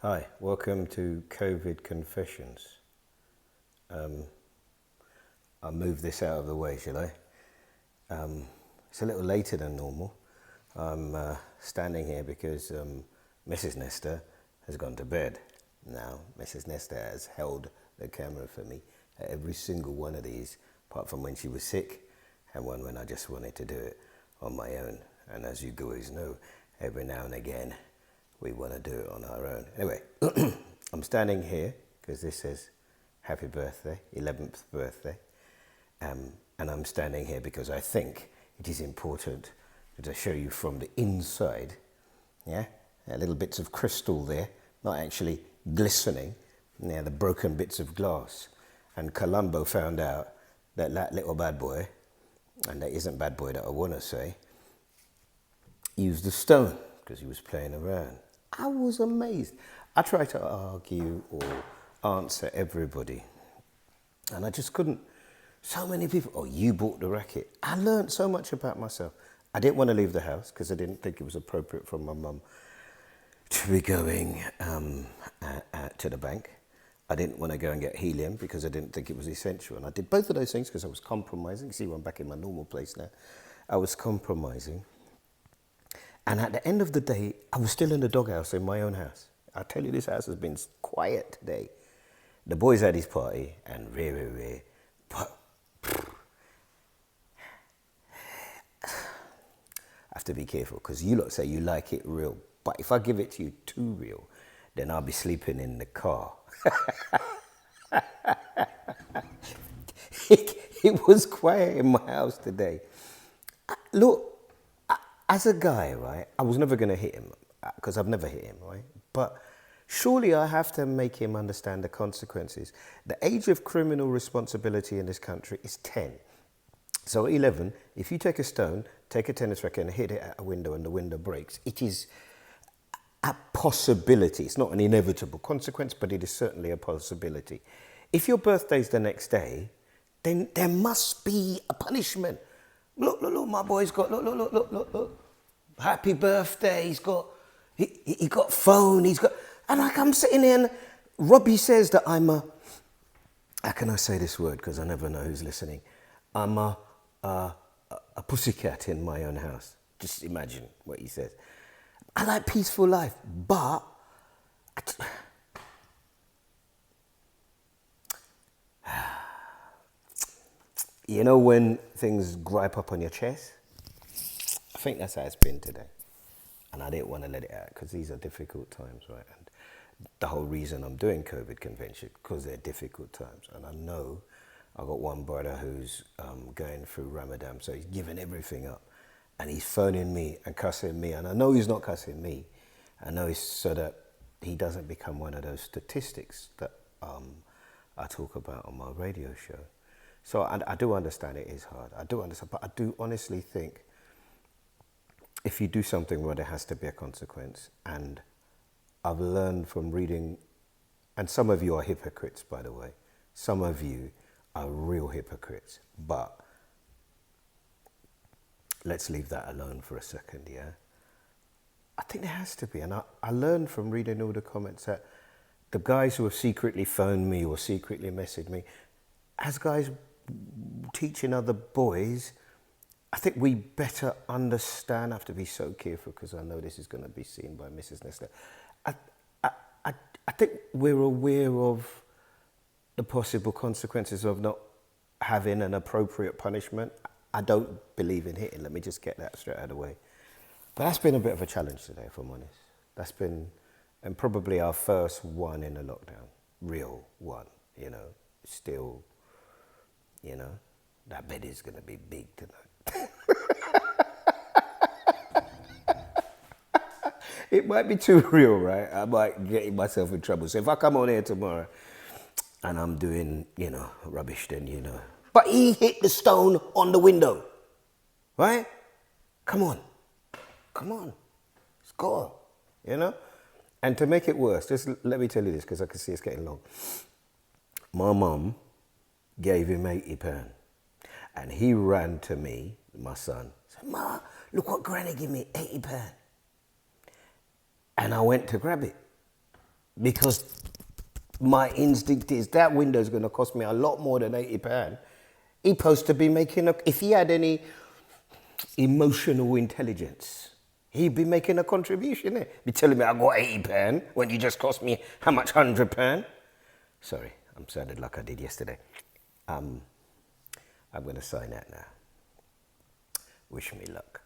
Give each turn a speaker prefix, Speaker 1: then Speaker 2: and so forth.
Speaker 1: Hi, welcome to COVID Confessions. I'll move this out of the way, shall I? It's a little later than normal. I'm standing here because Mrs. Nestor has gone to bed. Now, Mrs. Nestor has held the camera for me at every single one of these, apart from when she was sick and one when I just wanted to do it on my own. And as you guys know, every now and again, we want to do it on our own. Anyway, I'm standing here because this says happy birthday, 11th birthday. And I'm standing here because I think it is important to show you from the inside, yeah? Little bits of crystal there, not actually glistening, yeah, the broken bits of glass. And Columbo found out that that little bad boy, and that isn't bad boy that I want to say, used a stone because he was playing around. I was amazed. I tried to argue or answer everybody, and I just couldn't. So many people, oh, you bought the racket. I learned so much about myself. I didn't want to leave the house because I didn't think it was appropriate for my mum to be going to the bank. I didn't want to go and get helium because I didn't think it was essential. And I did both of those things because I was compromising. See, I'm back in my normal place now. I was compromising. And at the end of the day, I was still in the doghouse in my own house. I tell you, this house has been quiet today. The boys had his party and but I have to be careful because you lot say you like it real. But if I give it to you too real, then I'll be sleeping in the car. It was quiet in my house today. Look, as a guy, right, I was never going to hit him because I've never hit him, right? But surely I have to make him understand the consequences. The age of criminal responsibility in this country is 10. So 11, if you take a stone, take a tennis racket and hit it at a window and the window breaks, it is a possibility. It's not an inevitable consequence, but it is certainly a possibility. If your birthday's the next day, then there must be a punishment. Look, my boy's got, look. Happy birthday, he got phone, and like I'm sitting there and Robbie says that I'm a, how can I say this word, because I never know who's listening. I'm a pussycat in my own house. Just imagine what he says. I like peaceful life, but you know when things gripe up on your chest? I think that's how it's been today. And I didn't want to let it out because these are difficult times, right? And the whole reason I'm doing COVID convention, because they're difficult times. And I know I've got one brother who's going through Ramadan, so he's giving everything up. And he's phoning me and cussing me. And I know he's not cussing me. I know it's so that he doesn't become one of those statistics that I talk about on my radio show. So I do understand it is hard. I do understand, but I do honestly think if you do something where there has to be a consequence, and I've learned from reading, and some of you are hypocrites, by the way. Some of you are real hypocrites, but let's leave that alone for a second, yeah? I think there has to be, and I learned from reading all the comments that the guys who have secretly phoned me or secretly messaged me, as guys teaching other boys, I think we better understand. I have to be so careful because I know this is going to be seen by Mrs. Nestor. I think we're aware of the possible consequences of not having an appropriate punishment. I don't believe in hitting. Let me just get that straight out of the way. But that's been a bit of a challenge today, if I'm honest. That's been, and probably our first one in the lockdown, real one, you know, still, you know, that bed is going to be big tonight. It might be too real, right? I might get myself in trouble. So if I come on here tomorrow and I'm doing, you know, rubbish, then, you know. But he hit the stone on the window, right? Come on, score, you know? And to make it worse, just let me tell you this, because I can see it's getting long. My mum gave him £80. And he ran to me, my son, said, "Ma, look what Granny gave me, £80. And I went to grab it. because my instinct is that window is going to cost me a lot more than £80. He's supposed to be making if he had any emotional intelligence, he'd be making a contribution there. Be telling me I got £80 when you just cost me how much, £100? Sorry, I'm sounded like I did yesterday. I'm going to sign out now. Wish me luck.